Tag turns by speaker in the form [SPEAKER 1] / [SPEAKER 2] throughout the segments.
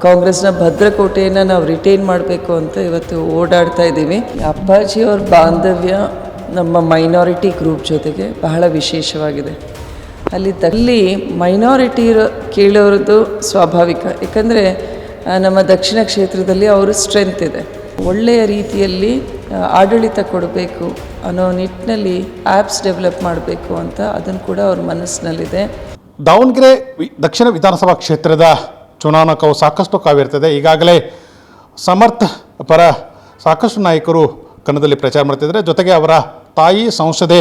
[SPEAKER 1] ಕಾಂಗ್ರೆಸ್ನ ಭದ್ರಕೋಟೆಯನ್ನು ನಾವು ರಿಟೈನ್ ಮಾಡಬೇಕು ಅಂತ ಇವತ್ತು ಓಡಾಡ್ತಾ ಇದ್ದೀವಿ. ಅಪ್ಪಾಜಿಯವ್ರ ಬಾಂಧವ್ಯ ನಮ್ಮ ಮೈನಾರಿಟಿ ಗ್ರೂಪ್ ಜೊತೆಗೆ ಬಹಳ ವಿಶೇಷವಾಗಿದೆ. ಅಲ್ಲಿ ಮೈನಾರಿಟಿ ಕೇಳೋರದ್ದು ಸ್ವಾಭಾವಿಕ. ಯಾಕಂದರೆ ನಮ್ಮ ದಕ್ಷಿಣ ಕ್ಷೇತ್ರದಲ್ಲಿ ಅವರು ಸ್ಟ್ರೆಂತ್ ಇದೆ. ಒಳ್ಳೆಯ ರೀತಿಯಲ್ಲಿ ಆಡಳಿತ ಕೊಡಬೇಕು ಅನ್ನೋ ನಿಟ್ಟಿನಲ್ಲಿ ಆ್ಯಪ್ಸ್ ಡೆವಲಪ್ ಮಾಡಬೇಕು ಅಂತ ಅದನ್ನು ಕೂಡ ಅವ್ರ ಮನಸ್ಸಿನಲ್ಲಿದೆ.
[SPEAKER 2] ದಾವಣಗೆರೆ ದಕ್ಷಿಣ ವಿಧಾನಸಭಾ ಕ್ಷೇತ್ರದ ಚುನಾವಣಾ ಕಾವು ಸಾಕಷ್ಟು ಕಾವಿರ್ತದೆ. ಈಗಾಗಲೇ ಸಮರ್ಥ ಪರ ಸಾಕಷ್ಟು ನಾಯಕರು ಕನ್ನಡದಲ್ಲಿ ಪ್ರಚಾರ ಮಾಡ್ತಿದ್ದಾರೆ. ಜೊತೆಗೆ ಅವರ ತಾಯಿ ಸಂಸದೆ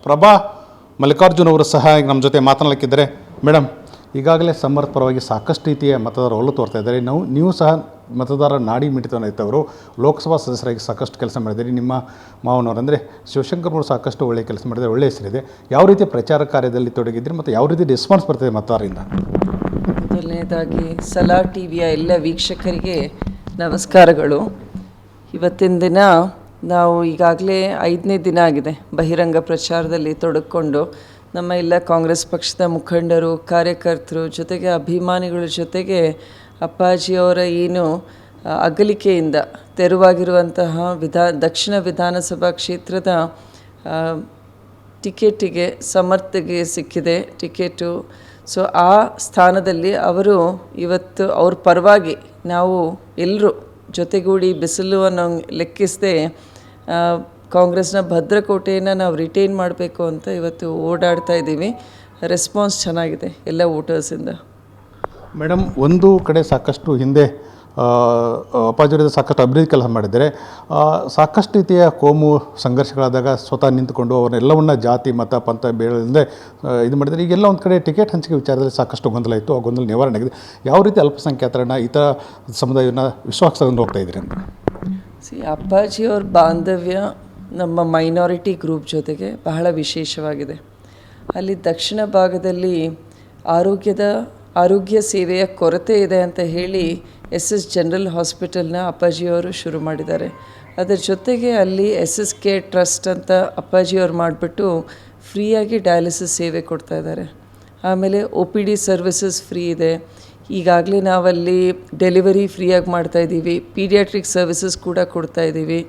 [SPEAKER 2] ಪ್ರಭಾ ಮಲ್ಲಿಕಾರ್ಜುನ್ ಅವರು ಸಹ ನಮ್ಮ ಜೊತೆ ಮಾತನಾಡಲಿಕ್ಕಿದ್ದಾರೆ. ಮೇಡಮ್, ಈಗಾಗಲೇ ಸಮರ್ಥ ಪರವಾಗಿ ಸಾಕಷ್ಟು ರೀತಿಯ ಮತದಾರರು ಒಲವು ತೋರ್ತಾ ಇದ್ದಾರೆ. ನೀವು ಸಹ ಮತದಾರರ ನಾಡಿ ಮಿಡಿತವನ್ನು ಇದ್ದವರು, ಲೋಕಸಭಾ ಸದಸ್ಯರಾಗಿ ಸಾಕಷ್ಟು ಕೆಲಸ ಮಾಡಿದ್ದೀರಿ. ನಿಮ್ಮ ಮಾವನವರು ಅಂದರೆ ಶಿವಶಂಕರ್ ಅವರು ಸಾಕಷ್ಟು ಒಳ್ಳೆಯ ಕೆಲಸ ಮಾಡಿದ್ದಾರೆ, ಒಳ್ಳೆಯ ಹೆಸರಿದೆ. ಯಾವ ರೀತಿ ಪ್ರಚಾರ ಕಾರ್ಯದಲ್ಲಿ ತೊಡಗಿದ್ರಿ ಮತ್ತು ಯಾವ ರೀತಿ ರೆಸ್ಪಾನ್ಸ್ ಬರ್ತಿದೆ ಮತದಾರರಿಂದ?
[SPEAKER 1] ಮೊದಲನೇದಾಗಿ ಸಲಾ ಟಿವಿಯ ಎಲ್ಲ ವೀಕ್ಷಕರಿಗೆ ನಮಸ್ಕಾರಗಳು. ಇವತ್ತಿನ ದಿನ ನಾವು ಈಗಾಗಲೇ 5ನೇ ದಿನ ಆಗಿದೆ ಬಹಿರಂಗ ಪ್ರಚಾರದಲ್ಲಿ ತೊಡಗಿಕೊಂಡು. ನಮ್ಮ ಎಲ್ಲ ಕಾಂಗ್ರೆಸ್ ಪಕ್ಷದ ಮುಖಂಡರು, ಕಾರ್ಯಕರ್ತರು ಜೊತೆಗೆ ಅಭಿಮಾನಿಗಳ ಜೊತೆಗೆ ಅಪ್ಪಾಜಿಯವರ ಏನು ಅಗಲಿಕೆಯಿಂದ ತೆರವಾಗಿರುವಂತಹ ದಕ್ಷಿಣ ವಿಧಾನಸಭಾ ಕ್ಷೇತ್ರದ ಟಿಕೆಟಿಗೆ ಸಮರ್ಥಗೆ ಸಿಕ್ಕಿದೆ ಟಿಕೆಟು. ಸೊ ಆ ಸ್ಥಾನದಲ್ಲಿ ಅವರು ಇವತ್ತು ಅವ್ರ ಪರವಾಗಿ ನಾವು ಎಲ್ಲರೂ ಜೊತೆಗೂಡಿ ಬಿಸಿಲು ಅನ್ನೋ ಲೆಕ್ಕಿಸದೆ ಕಾಂಗ್ರೆಸ್ನ ಭದ್ರಕೋಟೆಯನ್ನು ನಾವು ರಿಟೈನ್ ಮಾಡಬೇಕು ಅಂತ ಇವತ್ತು ಓಡಾಡ್ತಾ ಇದ್ದೀವಿ. ರೆಸ್ಪಾನ್ಸ್ ಚೆನ್ನಾಗಿದೆ ಎಲ್ಲ ವೋಟರ್ಸಿಂದ.
[SPEAKER 2] ಮೇಡಮ್, ಒಂದು ಕಡೆ ಸಾಕಷ್ಟು ಹಿಂದೆ ಅಪ್ಪಾಜಿಯವರ ಸಾಕಷ್ಟು ಅಭಿವೃದ್ಧಿ ಕೆಲಸ ಮಾಡಿದ್ದಾರೆ. ಸಾಕಷ್ಟು ರೀತಿಯ ಕೋಮು ಸಂಘರ್ಷಗಳಾದಾಗ ಸ್ವತಃ ನಿಂತುಕೊಂಡು ಅವನ್ನೆಲ್ಲವನ್ನ ಜಾತಿ ಮತ ಪಂಥ ಬೇಡದಿಂದ ಇದು ಮಾಡಿದ್ದಾರೆ. ಈಗೆಲ್ಲ ಒಂದು ಕಡೆ ಟಿಕೆಟ್ ಹಂಚಿಕೆ ವಿಚಾರದಲ್ಲಿ ಸಾಕಷ್ಟು ಗೊಂದಲ ಇತ್ತು. ಆ ಗೊಂದಲ ನಿವಾರಣೆ ಆಗಿದೆ. ಯಾವ ರೀತಿ ಅಲ್ಪಸಂಖ್ಯಾತರನ್ನ ಇತರ ಸಮುದಾಯವನ್ನು ವಿಶ್ವಾಸ ತಗೊಂಡು ಹೋಗ್ತಾ ಇದ್ದೀರಿ ಅಂತ?
[SPEAKER 1] ಅಪ್ಪಾಜಿಯವ್ರ ಬಾಂಧವ್ಯ ನಮ್ಮ ಮೈನಾರಿಟಿ ಗ್ರೂಪ್ ಜೊತೆಗೆ ಬಹಳ ವಿಶೇಷವಾಗಿದೆ. ಅಲ್ಲಿ ದಕ್ಷಿಣ ಭಾಗದಲ್ಲಿ ಆರೋಗ್ಯ ಸೇವೆಯ ಕೊರತೆ ಇದೆ ಅಂತ ಹೇಳಿ SS ಜನರಲ್ ಹಾಸ್ಪಿಟಲ್ನ ಅಪ್ಪಾಜಿಯವರು ಶುರು ಮಾಡಿದ್ದಾರೆ. ಅದರ ಜೊತೆಗೆ ಅಲ್ಲಿ SSK ಟ್ರಸ್ಟ್ ಅಂತ ಅಪ್ಪಾಜಿಯವರು ಮಾಡಿಬಿಟ್ಟು ಫ್ರೀಯಾಗಿ ಡಯಾಲಿಸಿಸ್ ಸೇವೆ ಕೊಡ್ತಾ ಇದ್ದಾರೆ. ಆಮೇಲೆ OPD ಸರ್ವಿಸಸ್ ಫ್ರೀ ಇದೆ. ಈಗಾಗಲೇ ನಾವಲ್ಲಿ ಡೆಲಿವರಿ ಫ್ರೀಯಾಗಿ ಮಾಡ್ತಾಯಿದ್ದೀವಿ. ಪೀಡಿಯಾಟ್ರಿಕ್ ಸರ್ವಿಸಸ್ ಕೂಡ ಕೊಡ್ತಾಯಿದ್ದೀವಿ.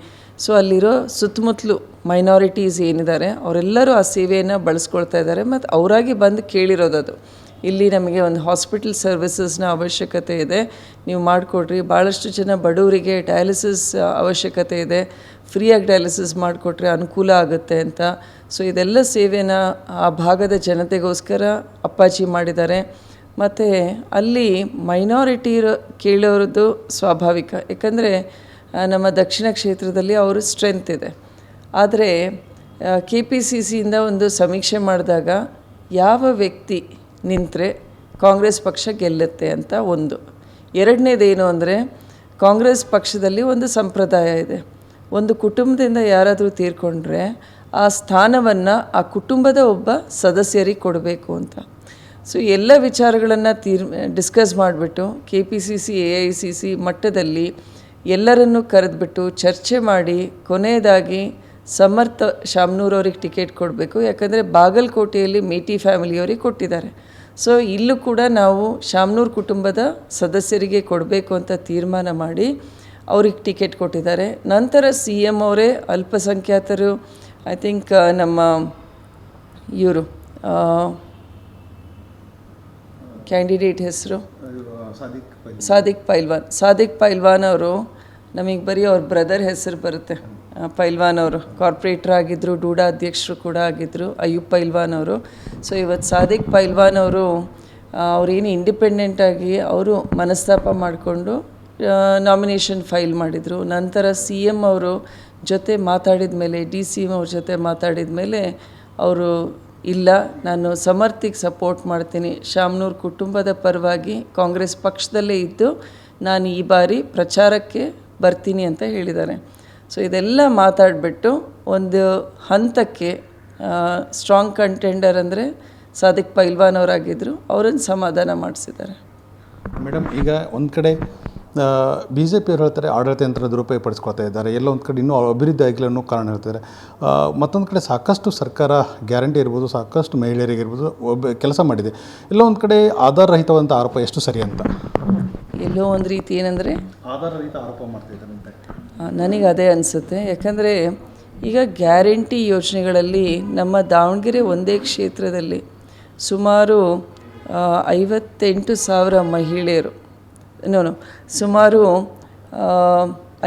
[SPEAKER 1] ಸೊ ಅಲ್ಲಿರೋ ಸುತ್ತಮುತ್ತಲು ಮೈನಾರಿಟೀಸ್ ಏನಿದ್ದಾರೆ ಅವರೆಲ್ಲರೂ ಆ ಸೇವೆಯನ್ನು ಬಳಸ್ಕೊಳ್ತಾ ಇದ್ದಾರೆ. ಮತ್ತು ಅವರಾಗಿ ಬಂದು ಕೇಳಿರೋದದು, ಇಲ್ಲಿ ನಮಗೆ ಒಂದು ಹಾಸ್ಪಿಟಲ್ ಸರ್ವಿಸಸ್ನ ಅವಶ್ಯಕತೆ ಇದೆ, ನೀವು ಮಾಡಿಕೊಡ್ರಿ. ಭಾಳಷ್ಟು ಜನ ಬಡವರಿಗೆ ಡಯಾಲಿಸಿಸ್ ಅವಶ್ಯಕತೆ ಇದೆ, ಫ್ರೀಯಾಗಿ ಡಯಾಲಿಸಿಸ್ ಮಾಡಿಕೊಟ್ರೆ ಅನುಕೂಲ ಆಗುತ್ತೆ ಅಂತ. ಸೊ ಇದೆಲ್ಲ ಸೇವೆನ ಆ ಭಾಗದ ಜನತೆಗೋಸ್ಕರ ಅಪ್ಪಾಜಿ ಮಾಡಿದ್ದಾರೆ. ಮತ್ತು ಅಲ್ಲಿ ಮೈನಾರಿಟಿ ಕೇಳೋರದ್ದು ಸ್ವಾಭಾವಿಕ. ಯಾಕಂದರೆ ನಮ್ಮ ದಕ್ಷಿಣ ಕ್ಷೇತ್ರದಲ್ಲಿ ಅವರು ಸ್ಟ್ರೆಂತ್ ಇದೆ. ಆದರೆ KPCCಯಿಂದ ಒಂದು ಸಮೀಕ್ಷೆ ಮಾಡಿದಾಗ ಯಾವ ವ್ಯಕ್ತಿ ನಿಂತರೆ ಕಾಂಗ್ರೆಸ್ ಪಕ್ಷ ಗೆಲ್ಲುತ್ತೆ ಅಂತ ಒಂದು. ಎರಡನೇದೇನು ಅಂದರೆ ಕಾಂಗ್ರೆಸ್ ಪಕ್ಷದಲ್ಲಿ ಒಂದು ಸಂಪ್ರದಾಯ ಇದೆ. ಒಂದು ಕುಟುಂಬದಿಂದ ಯಾರಾದರೂ ತೀರ್ಕೊಂಡ್ರೆ ಆ ಸ್ಥಾನವನ್ನು ಆ ಕುಟುಂಬದ ಒಬ್ಬ ಸದಸ್ಯರಿಗೆ ಕೊಡಬೇಕು ಅಂತ. ಸೊ ಎಲ್ಲ ವಿಚಾರಗಳನ್ನು ಡಿಸ್ಕಸ್ ಮಾಡಿಬಿಟ್ಟು KPCC AICC ಮಟ್ಟದಲ್ಲಿ ಎಲ್ಲರನ್ನೂ ಕರೆದುಬಿಟ್ಟು ಚರ್ಚೆ ಮಾಡಿ ಕೊನೆಯದಾಗಿ ಸಮರ್ಥ ಶಾಮನೂರವ್ರಿಗೆ ಟಿಕೆಟ್ ಕೊಡಬೇಕು. ಯಾಕಂದರೆ ಬಾಗಲಕೋಟೆಯಲ್ಲಿ ಮೇಟಿ ಫ್ಯಾಮಿಲಿಯವ್ರಿಗೆ ಕೊಟ್ಟಿದ್ದಾರೆ. ಸೊ ಇಲ್ಲೂ ಕೂಡ ನಾವು ಶಾಮನೂರು ಕುಟುಂಬದ ಸದಸ್ಯರಿಗೆ ಕೊಡಬೇಕು ಅಂತ ತೀರ್ಮಾನ ಮಾಡಿ ಅವ್ರಿಗೆ ಟಿಕೆಟ್ ಕೊಟ್ಟಿದ್ದಾರೆ. ನಂತರ CM ಅವರೇ ಅಲ್ಪಸಂಖ್ಯಾತರು, ಐ ಥಿಂಕ್ ನಮ್ಮ ಇವರು ಕ್ಯಾಂಡಿಡೇಟ್ ಹೆಸರು ಸಾದಿಕ್ ಪೈಲ್ವಾನ್ ಅವರು, ನಮಗೆ ಬರೀ ಅವ್ರ ಬ್ರದರ್ ಹೆಸರು ಬರುತ್ತೆ. ಪೈಲ್ವಾನ್ ಅವರು ಕಾರ್ಪೊರೇಟ್ರ್ ಆಗಿದ್ದರು, ಡೂಡಾ ಅಧ್ಯಕ್ಷರು ಕೂಡ ಆಗಿದ್ದರು, ಅಯ್ಯೂಬ್ ಪೈಲ್ವಾನ್ ಅವರು. ಸೊ ಇವತ್ತು ಸಾದಿಕ್ ಪೈಲ್ವಾನ್ ಅವರು ಅವರೇನು ಇಂಡಿಪೆಂಡೆಂಟಾಗಿ ಅವರು ಮನಸ್ತಾಪ ಮಾಡಿಕೊಂಡು ನಾಮಿನೇಷನ್ ಫೈಲ್ ಮಾಡಿದರು. ನಂತರ CM ಅವರು ಜೊತೆ ಮಾತಾಡಿದ ಮೇಲೆ, DCM ಅವ್ರ ಜೊತೆ ಮಾತಾಡಿದ ಮೇಲೆ ಅವರು ಇಲ್ಲ, ನಾನು ಸಮರ್ಥಿಗೆ ಸಪೋರ್ಟ್ ಮಾಡ್ತೀನಿ, ಶಾಮನೂರು ಕುಟುಂಬದ ಪರವಾಗಿ ಕಾಂಗ್ರೆಸ್ ಪಕ್ಷದಲ್ಲೇ ಇದ್ದು ನಾನು ಈ ಬಾರಿ ಪ್ರಚಾರಕ್ಕೆ ಬರ್ತೀನಿ ಅಂತ ಹೇಳಿದ್ದಾರೆ. ಸೊ ಇದೆಲ್ಲ ಮಾತಾಡಿಬಿಟ್ಟು ಒಂದು ಹಂತಕ್ಕೆ ಸ್ಟ್ರಾಂಗ್ ಕಂಟೆಂಡರ್ ಅಂದರೆ ಸಾದಿಕ್ ಪೈಲ್ವಾನ್ ಅವರಾಗಿದ್ದರು, ಅವರನ್ನು ಸಮಾಧಾನ ಮಾಡಿಸಿದ್ದಾರೆ.
[SPEAKER 2] ಮೇಡಮ್, ಈಗ ಒಂದು ಕಡೆ ಬಿ ಜೆ ಪಿಯವರು ಹೇಳ್ತಾರೆ ಆಡಳಿತ ಯಂತ್ರ ದುರುಪಯೋಗ ಪಡಿಸ್ಕೊಳ್ತಾ ಇದ್ದಾರೆ, ಎಲ್ಲ ಒಂದು ಕಡೆ ಇನ್ನೂ ಅಭಿವೃದ್ಧಿ ಆಗಿಲ್ಲ ಅನ್ನೋ ಕಾರಣ ಹೇಳ್ತಾರೆ. ಮತ್ತೊಂದು ಕಡೆ ಸಾಕಷ್ಟು ಸರ್ಕಾರ ಗ್ಯಾರಂಟಿ ಇರ್ಬೋದು, ಸಾಕಷ್ಟು ಮಹಿಳೆಯರಿಗಿರ್ಬೋದು ಕೆಲಸ ಮಾಡಿದೆ. ಎಲ್ಲ ಒಂದು ಕಡೆ ಆಧಾರರಹಿತವಂಥ ಆರೋಪ ಎಷ್ಟು ಸರಿ ಅಂತ?
[SPEAKER 1] ಎಲ್ಲೋ ಒಂದು ರೀತಿ ಏನಂದರೆ
[SPEAKER 2] ಆಧಾರರಹಿತ ಆರೋಪ ಮಾಡ್ತಿದ್ದಾರೆ ಅಂತ
[SPEAKER 1] ನನಗೆ ಅದೇ ಅನಿಸುತ್ತೆ. ಯಾಕಂದರೆ ಈಗ ಗ್ಯಾರಂಟಿ ಯೋಜನೆಗಳಲ್ಲಿ ನಮ್ಮ ದಾವಣಗೆರೆ ಒಂದೇ ಕ್ಷೇತ್ರದಲ್ಲಿ ಸುಮಾರು 58,000 ಮಹಿಳೆಯರು ಸುಮಾರು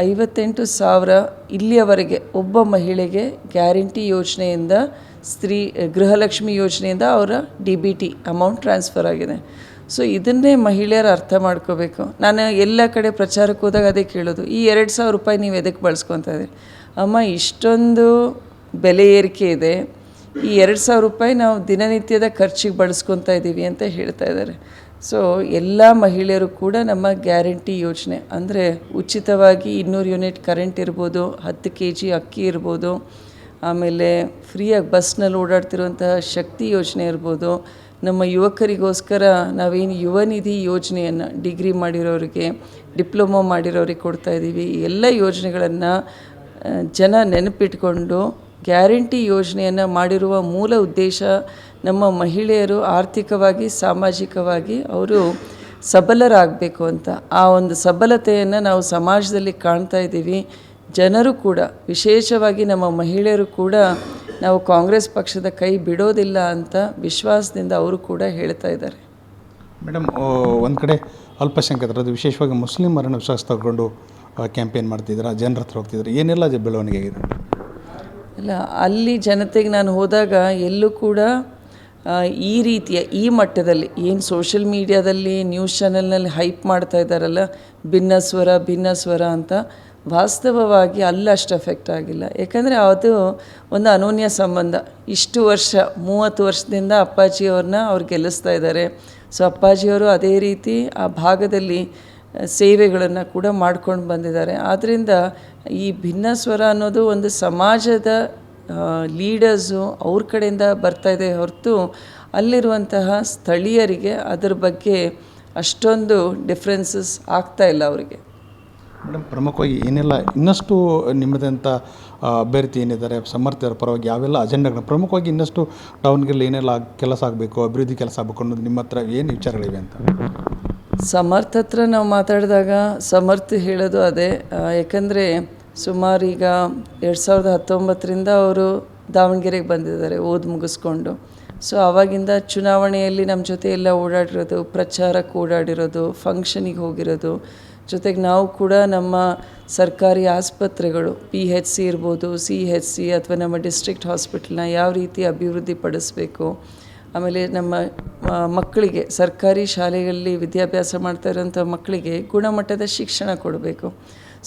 [SPEAKER 1] 58,000 ಇಲ್ಲಿಯವರೆಗೆ ಒಬ್ಬ ಮಹಿಳೆಗೆ ಗ್ಯಾರಂಟಿ ಯೋಜನೆಯಿಂದ ಗೃಹಲಕ್ಷ್ಮಿ ಯೋಜನೆಯಿಂದ ಅವರ DBT ಅಮೌಂಟ್ ಟ್ರಾನ್ಸ್ಫರ್ ಆಗಿದೆ. ಸೊ ಇದನ್ನೇ ಮಹಿಳೆಯರು ಅರ್ಥ ಮಾಡ್ಕೋಬೇಕು. ನಾನು ಎಲ್ಲ ಕಡೆ ಪ್ರಚಾರಕ್ಕೆ ಹೋದಾಗ ಅದೇ ಕೇಳೋದು, ಈ 2,000 ರೂಪಾಯಿ ನೀವು ಎದಕ್ಕೆ ಬಳಸ್ಕೊತಾ ಇದ್ದೀರಿ? ಅಮ್ಮ, ಇಷ್ಟೊಂದು ಬೆಲೆ ಏರಿಕೆ ಇದೆ, ಈ 2,000 ರೂಪಾಯಿ ನಾವು ದಿನನಿತ್ಯದ ಖರ್ಚಿಗೆ ಬಳಸ್ಕೊತಾ ಇದ್ದೀವಿ ಅಂತ ಹೇಳ್ತಾ ಇದ್ದಾರೆ. ಸೊ ಎಲ್ಲ ಮಹಿಳೆಯರು ಕೂಡ ನಮ್ಮ ಗ್ಯಾರಂಟಿ ಯೋಜನೆ ಅಂದರೆ ಉಚಿತವಾಗಿ 200 ಯೂನಿಟ್ ಕರೆಂಟ್ ಇರ್ಬೋದು, 10 kg ಅಕ್ಕಿ ಇರ್ಬೋದು, ಆಮೇಲೆ ಫ್ರೀಯಾಗಿ ಬಸ್ನಲ್ಲಿ ಓಡಾಡ್ತಿರುವಂತಹ ಶಕ್ತಿ ಯೋಜನೆ ಇರ್ಬೋದು, ನಮ್ಮ ಯುವಕರಿಗೋಸ್ಕರ ನಾವೇನು ಯುವ ನಿಧಿ ಯೋಜನೆಯನ್ನು ಡಿಗ್ರಿ ಮಾಡಿರೋರಿಗೆ, ಡಿಪ್ಲೊಮೊ ಮಾಡಿರೋರಿಗೆ ಕೊಡ್ತಾ ಇದ್ದೀವಿ. ಎಲ್ಲ ಯೋಜನೆಗಳನ್ನು ಜನ ನೆನಪಿಟ್ಕೊಂಡು ಗ್ಯಾರಂಟಿ ಯೋಜನೆಯನ್ನು ಮಾಡಿರುವ ಮೂಲ ಉದ್ದೇಶ ನಮ್ಮ ಮಹಿಳೆಯರು ಆರ್ಥಿಕವಾಗಿ ಸಾಮಾಜಿಕವಾಗಿ ಅವರು ಸಬಲರಾಗಬೇಕು ಅಂತ. ಆ ಒಂದು ಸಬಲತೆಯನ್ನು ನಾವು ಸಮಾಜದಲ್ಲಿ ಕಾಣ್ತಾ ಇದ್ದೀವಿ. ಜನರು ಕೂಡ, ವಿಶೇಷವಾಗಿ ನಮ್ಮ ಮಹಿಳೆಯರು ಕೂಡ ನಾವು ಕಾಂಗ್ರೆಸ್ ಪಕ್ಷದ ಕೈ ಬಿಡೋದಿಲ್ಲ ಅಂತ ವಿಶ್ವಾಸದಿಂದ ಅವರು ಕೂಡ ಹೇಳ್ತಾ ಇದ್ದಾರೆ.
[SPEAKER 2] ಮೇಡಮ್, ಒಂದು ಕಡೆ ಅಲ್ಪಸಂಖ್ಯಾತರು, ಅದು ವಿಶೇಷವಾಗಿ ಮುಸ್ಲಿಮರನ್ನು ವಿಶ್ವಾಸ ತಗೊಂಡು ಕ್ಯಾಂಪೇನ್ ಮಾಡ್ತಿದ್ದಾರೆ, ಜನರ ಹತ್ರ ಹೋಗ್ತಿದ್ದಾರೆ, ಏನೆಲ್ಲ ಬೆಳವಣಿಗೆ ಆಗಿದೆ?
[SPEAKER 1] ಇಲ್ಲ, ಅಲ್ಲಿ ಜನತೆಗೆ ನಾನು ಹೋದಾಗ ಎಲ್ಲೂ ಕೂಡ ಈ ರೀತಿಯ ಈ ಮಟ್ಟದಲ್ಲಿ ಏನು ಸೋಷಿಯಲ್ ಮೀಡಿಯಾದಲ್ಲಿ ನ್ಯೂಸ್ ಚಾನೆಲ್ನಲ್ಲಿ ಹೈಪ್ ಮಾಡ್ತಾ ಇದ್ದಾರಲ್ಲ, ಭಿನ್ನ ಸ್ವರ ಅಂತ, ವಾಸ್ತವವಾಗಿ ಅಷ್ಟು ಎಫೆಕ್ಟ್ ಆಗಿಲ್ಲ. ಯಾಕಂದರೆ ಅದು ಒಂದು ಅನೋನ್ಯ ಸಂಬಂಧ. ಇಷ್ಟು ವರ್ಷ 30 ವರ್ಷದಿಂದ ಅಪ್ಪಾಜಿಯವ್ರನ್ನ ಅವ್ರು ಗೆಲ್ಲಿಸ್ತಾ ಇದ್ದಾರೆ. ಸೊ ಅಪ್ಪಾಜಿಯವರು ಅದೇ ರೀತಿ ಆ ಭಾಗದಲ್ಲಿ ಸೇವೆಗಳನ್ನು ಕೂಡ ಮಾಡ್ಕೊಂಡು ಬಂದಿದ್ದಾರೆ. ಆದ್ದರಿಂದ ಈ ಭಿನ್ನ ಸ್ವರ ಅನ್ನೋದು ಒಂದು ಸಮಾಜದ ಲೀಡರ್ಸು ಅವ್ರ ಕಡೆಯಿಂದ ಬರ್ತಾ ಇದೆ ಹೊರತು ಅಲ್ಲಿರುವಂತಹ ಸ್ಥಳೀಯರಿಗೆ ಅದರ ಬಗ್ಗೆ ಅಷ್ಟೊಂದು ಡಿಫ್ರೆನ್ಸಸ್ ಆಗ್ತಾ ಇಲ್ಲ ಅವರಿಗೆ.
[SPEAKER 2] ಮೇಡಮ್, ಪ್ರಮುಖವಾಗಿ ಏನೆಲ್ಲ ಇನ್ನಷ್ಟು ನಿಮ್ಮದಂಥ ಅಭ್ಯರ್ಥಿ ಏನಿದ್ದಾರೆ ಸಮರ್ಥರ ಪರವಾಗಿ ಯಾವೆಲ್ಲ ಅಜೆಂಡಾಗಳು ಪ್ರಮುಖವಾಗಿ ಇನ್ನಷ್ಟು ದಾವಣಗೆರೆಯಲ್ಲಿ ಏನೆಲ್ಲ ಕೆಲಸ ಆಗಬೇಕು, ಅಭಿವೃದ್ಧಿ ಕೆಲಸ ಆಗಬೇಕು ಅನ್ನೋದು ನಿಮ್ಮ ಹತ್ರ ಏನು ವಿಚಾರಗಳಿವೆ ಅಂತ?
[SPEAKER 1] ಸಮರ್ಥ ಹತ್ರ ನಾವು ಮಾತಾಡಿದಾಗ ಸಮರ್ಥ ಹೇಳೋದು ಅದೇ. ಯಾಕಂದರೆ ಸುಮಾರು ಈಗ 2019ರಿಂದ ಅವರು ದಾವಣಗೆರೆಗೆ ಬಂದಿದ್ದಾರೆ ಮುಗಿಸ್ಕೊಂಡು. ಸೊ ಆವಾಗಿಂದ ಚುನಾವಣೆಯಲ್ಲಿ ನಮ್ಮ ಜೊತೆ ಎಲ್ಲ ಓಡಾಡಿರೋದು, ಪ್ರಚಾರಕ್ಕೆ ಓಡಾಡಿರೋದು, ಫಂಕ್ಷನಿಗೆ ಹೋಗಿರೋದು, ಜೊತೆಗೆ ನಾವು ಕೂಡ ನಮ್ಮ ಸರ್ಕಾರಿ ಆಸ್ಪತ್ರೆಗಳು PHC ಇರ್ಬೋದು, CHC ಅಥವಾ ನಮ್ಮ ಡಿಸ್ಟ್ರಿಕ್ಟ್ ಹಾಸ್ಪಿಟಲ್ನ ಯಾವ ರೀತಿ ಅಭಿವೃದ್ಧಿ ಪಡಿಸ್ಬೇಕು, ಆಮೇಲೆ ನಮ್ಮ ಮಕ್ಕಳಿಗೆ ಸರ್ಕಾರಿ ಶಾಲೆಗಳಲ್ಲಿ ವಿದ್ಯಾಭ್ಯಾಸ ಮಾಡ್ತಾ ಇರೋಂಥ ಮಕ್ಕಳಿಗೆ ಗುಣಮಟ್ಟದ ಶಿಕ್ಷಣ ಕೊಡಬೇಕು.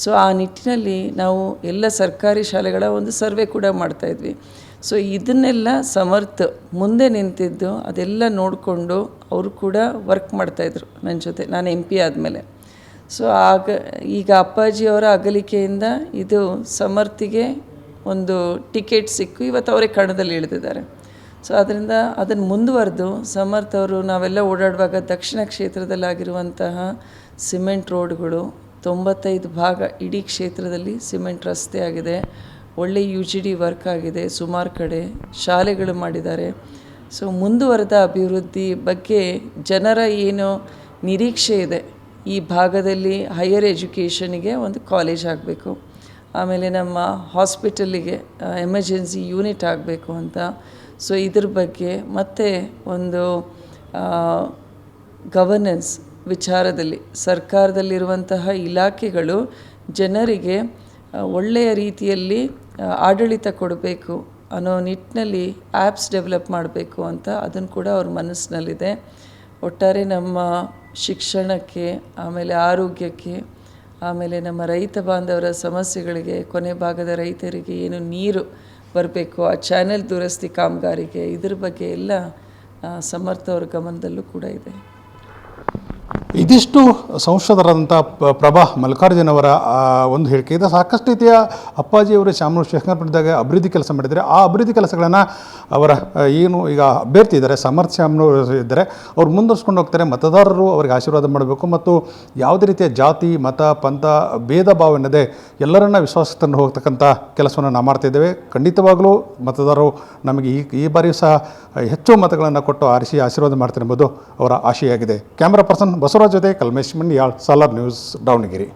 [SPEAKER 1] ಸೊ ಆ ನಿಟ್ಟಿನಲ್ಲಿ ನಾವು ಎಲ್ಲ ಸರ್ಕಾರಿ ಶಾಲೆಗಳ ಒಂದು ಸರ್ವೆ ಕೂಡ ಮಾಡ್ತಾಯಿದ್ವಿ. ಸೊ ಇದನ್ನೆಲ್ಲ ಸಮರ್ಥ ಮುಂದೆ ನಿಂತಿದ್ದು ಅದೆಲ್ಲ ನೋಡಿಕೊಂಡು ಅವರು ಕೂಡ ವರ್ಕ್ ಮಾಡ್ತಾಯಿದ್ರು ನನ್ನ ಜೊತೆ, ನಾನು MP ಆದಮೇಲೆ. ಸೊ ಈಗ ಅಪ್ಪಾಜಿಯವರ ಅಗಲಿಕೆಯಿಂದ ಇದು ಸಮರ್ಥಿಗೆ ಒಂದು ಟಿಕೆಟ್ ಸಿಕ್ಕು ಇವತ್ತು ಅವರೇ ಕಣದಲ್ಲಿ ಇಳಿದಿದ್ದಾರೆ. ಸೊ ಅದರಿಂದ ಅದನ್ನು ಮುಂದುವರೆದು ಸಮರ್ಥ ಅವರು ನಾವೆಲ್ಲ ಓಡಾಡುವಾಗ ದಕ್ಷಿಣ ಕ್ಷೇತ್ರದಲ್ಲಾಗಿರುವಂತಹ ಸಿಮೆಂಟ್ ರೋಡ್ಗಳು 95 ಭಾಗ ಇಡೀ ಕ್ಷೇತ್ರದಲ್ಲಿ ಸಿಮೆಂಟ್ ರಸ್ತೆ ಆಗಿದೆ, ಒಳ್ಳೆ UGD ವರ್ಕ್ ಆಗಿದೆ, ಸುಮಾರು ಕಡೆ ಶಾಲೆಗಳು ಮಾಡಿದ್ದಾರೆ. ಸೊ ಮುಂದುವರೆದ ಅಭಿವೃದ್ಧಿ ಬಗ್ಗೆ ಜನರ ಏನು ನಿರೀಕ್ಷೆ ಇದೆ, ಈ ಭಾಗದಲ್ಲಿ ಹೈಯರ್ ಎಜುಕೇಷನಿಗೆ ಒಂದು ಕಾಲೇಜ್ ಆಗಬೇಕು, ಆಮೇಲೆ ನಮ್ಮ ಹಾಸ್ಪಿಟಲಿಗೆ ಎಮರ್ಜೆನ್ಸಿ ಯೂನಿಟ್ ಆಗಬೇಕು ಅಂತ. ಸೊ ಇದ್ರ ಬಗ್ಗೆ ಮತ್ತು ಒಂದು ಗವರ್ನೆನ್ಸ್ ವಿಚಾರದಲ್ಲಿ ಸರ್ಕಾರದಲ್ಲಿರುವಂತಹ ಇಲಾಖೆಗಳು ಜನರಿಗೆ ಒಳ್ಳೆಯ ರೀತಿಯಲ್ಲಿ ಆಡಳಿತ ಕೊಡಬೇಕು ಅನ್ನೋ ನಿಟ್ಟಿನಲ್ಲಿ ಆ್ಯಪ್ಸ್ ಡೆವಲಪ್ ಮಾಡಬೇಕು ಅಂತ ಅದನ್ನು ಕೂಡ ಅವ್ರ ಮನಸ್ಸಿನಲ್ಲಿದೆ. ಒಟ್ಟಾರೆ ನಮ್ಮ ಶಿಕ್ಷಣಕ್ಕೆ, ಆಮೇಲೆ ಆರೋಗ್ಯಕ್ಕೆ, ಆಮೇಲೆ ನಮ್ಮ ರೈತ ಬಾಂಧವರ ಸಮಸ್ಯೆಗಳಿಗೆ, ಕೊನೆ ಭಾಗದ ರೈತರಿಗೆ ಏನು ನೀರು ಬರಬೇಕು, ಆ ಚಾನೆಲ್ ದುರಸ್ತಿ ಕಾಮಗಾರಿಗೆ, ಇದ್ರ ಬಗ್ಗೆ ಎಲ್ಲ ಸಮರ್ಥ ಅವ್ರ ಗಮನದಲ್ಲೂ ಕೂಡ ಇದೆ.
[SPEAKER 2] ಇದಿಷ್ಟು ಸಂಸದರಾದಂಥ ಪ್ರಭಾ ಮಲ್ಲಿಕಾರ್ಜುನ್ ಅವರ ಒಂದು ಹೇಳಿಕೆ ಇದೆ. ಸಾಕಷ್ಟು ರೀತಿಯ ಅಪ್ಪಾಜಿಯವರು ಚಾಮರಾಜನಗರದಾಗ ಅಭಿವೃದ್ಧಿ ಕೆಲಸ ಮಾಡಿದ್ದಾರೆ. ಆ ಅಭಿವೃದ್ಧಿ ಕೆಲಸಗಳನ್ನು ಅವರ ಏನು ಈಗ ಅಭ್ಯರ್ಥಿ ಇದ್ದಾರೆ ಸಮರ್ಥ ಶ್ಯಾಮ್ನವರು ಇದ್ದಾರೆ, ಅವ್ರು ಮುಂದುವರ್ಸ್ಕೊಂಡು ಹೋಗ್ತಾರೆ. ಮತದಾರರು ಅವರಿಗೆ ಆಶೀರ್ವಾದ ಮಾಡಬೇಕು ಮತ್ತು ಯಾವುದೇ ರೀತಿಯ ಜಾತಿ ಮತ ಪಂಥ ಭೇದ ಭಾವ ಎನ್ನದೆ ಎಲ್ಲರನ್ನ ವಿಶ್ವಾಸಕ್ಕೆ ಹೋಗ್ತಕ್ಕಂಥ ಕೆಲಸವನ್ನು ನಾವು ಮಾಡ್ತಿದ್ದೇವೆ. ಖಂಡಿತವಾಗಲೂ ಮತದಾರರು ನಮಗೆ ಈ ಬಾರಿಯೂ ಸಹ ಹೆಚ್ಚು ಮತಗಳನ್ನು ಕೊಟ್ಟು ಆರಿಸಿ ಆಶೀರ್ವಾದ ಮಾಡ್ತಾರೆ ಎಂಬುದು ಅವರ ಆಶೆಯಾಗಿದೆ. ಕ್ಯಾಮ್ರಾ ಪರ್ಸನ್ ಬಸವರಾಜ್ ಜೊತೆ ಕಲ್ಮೇಶ್ ಮಂಡ್ಯಾಳ್, ಸಾಲಾರ್ ನ್ಯೂಸ್, ದಾವಣಗೆರೆ.